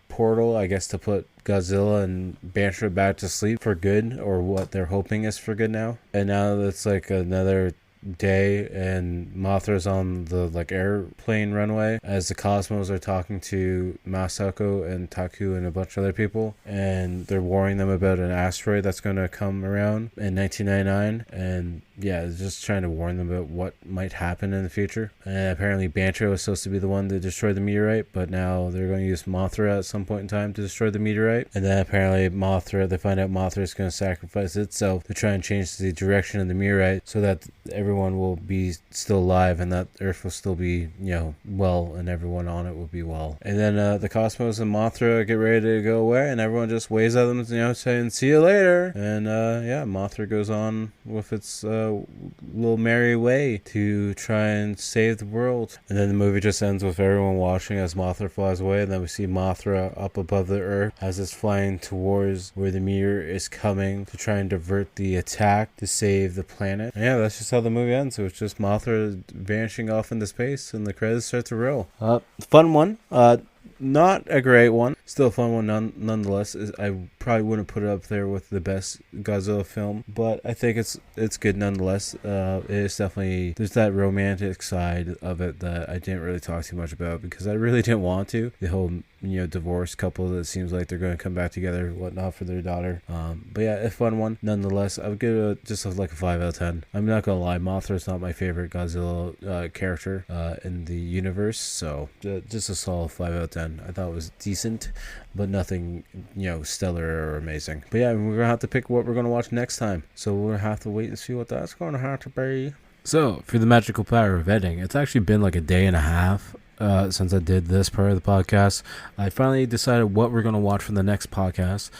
portal, I guess, to put Godzilla and Banshra back to sleep for good, or what they're hoping is for good now. And now it's another day, and Mothra's on the airplane runway as the Cosmos are talking to Masako and Taku and a bunch of other people, and they're warning them about an asteroid that's going to come around in 1999, and yeah, just trying to warn them about what might happen in the future. And apparently Banshra was supposed to be the one to destroy the meteorite, but now they're going to use Mothra at some point in time to destroy the meteorite. And then apparently they find out Mothra is going to sacrifice itself to try and change the direction of the meteorite so that everyone will be still alive, and that Earth will still be, well, and everyone on it will be well. And then the Cosmos and Mothra get ready to go away, and everyone just waves at them, saying, see you later. And Mothra goes on with its little merry way to try and save the world. And then the movie just ends with everyone watching as Mothra flies away, and then we see Mothra up above the Earth as it's flying towards where the meteor is coming to try and divert the attack to save the planet. And yeah, that's just how the movie ends. So it's just Mothra vanishing off into space, and the credits start to roll. Fun one. Not a great one. Still a fun one nonetheless. I probably wouldn't put it up there with the best Godzilla film, but I think it's good nonetheless. It is definitely, there's that romantic side of it that I didn't really talk too much about because I really didn't want to. The whole divorced couple that seems like they're going to come back together, whatnot, for their daughter. But yeah, a fun one nonetheless. I would give it just a 5 out of 10. I'm not gonna lie, Mothra is not my favorite Godzilla character in the universe, so just a solid 5 out of 10. I thought it was decent, but nothing stellar or amazing. But yeah, we're gonna have to pick what we're gonna watch next time, so we'll have to wait and see what that's gonna have to be. So for the magical power of editing, it's actually been a day and a half since I did this part of the podcast. I finally decided what we're going to watch for the next podcast.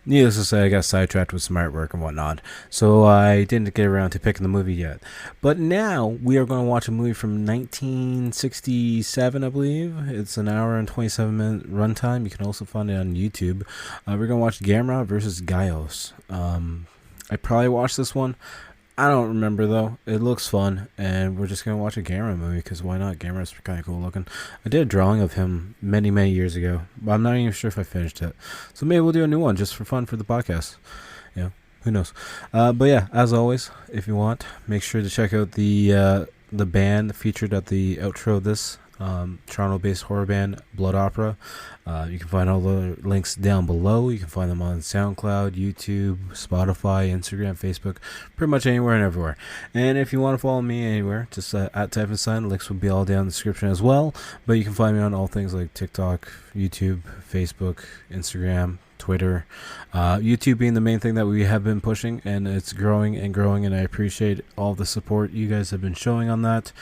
Needless to say, I got sidetracked with some artwork and whatnot, so I didn't get around to picking the movie yet. But now we are going to watch a movie from 1967, I believe. It's an hour and 27-minute runtime. You can also find it on YouTube. We're going to watch Gamera vs. Gaios. I probably watched this one. I don't remember though. It looks fun, and we're just gonna watch a Gamera movie because why not? Gamera's kind of cool looking. I did a drawing of him many years ago, but I'm not even sure if I finished it. So maybe we'll do a new one just for fun for the podcast. Who knows? But yeah, as always, if you want, make sure to check out the band featured at the outro of this. Toronto-based horror band Blood Opera. You can find all the links down below. You can find them on SoundCloud, YouTube, Spotify, Instagram, Facebook, pretty much anywhere and everywhere. And if you want to follow me anywhere, just at Type and Sign. Links will be all down in the description as well. But you can find me on all things like TikTok, YouTube, Facebook, Instagram, Twitter. YouTube being the main thing that we have been pushing, and it's growing, and I appreciate all the support you guys have been showing on that.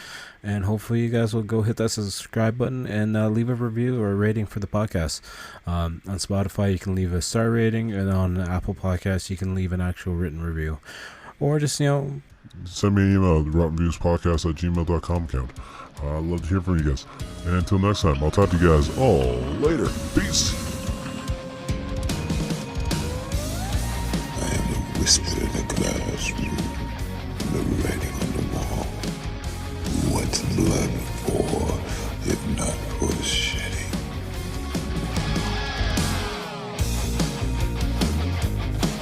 And hopefully you guys will go hit that subscribe button and leave a review or a rating for the podcast. On Spotify, you can leave a star rating, and on Apple Podcasts, you can leave an actual written review. Or just, send me an email, the rottenviewspodcast@gmail.com account. I'd love to hear from you guys. And until next time, I'll talk to you guys all later. Peace. I am the whisper in the classroom, the writing on the wall. What's blood for, if not for shedding?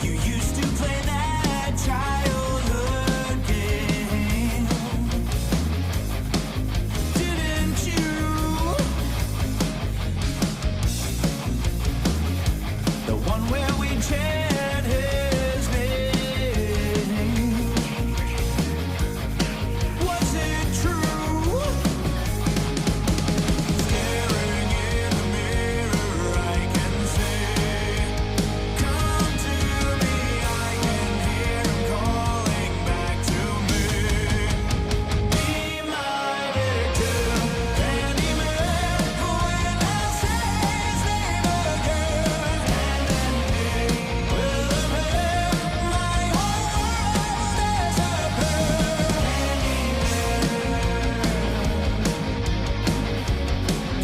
You used to play that childhood game, didn't you? where we chant his name. Was it true? Staring in the mirror, I can say, come to me. I can hear him calling back to me. Be my victim, Candyman. When I say his name again, and then will appear, my whole world disappear.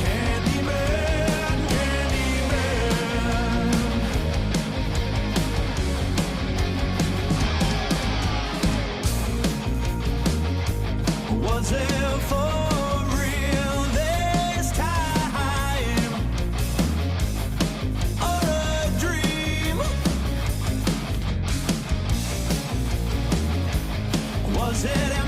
Candyman, Candyman. Was it for real this time, or a dream? Was it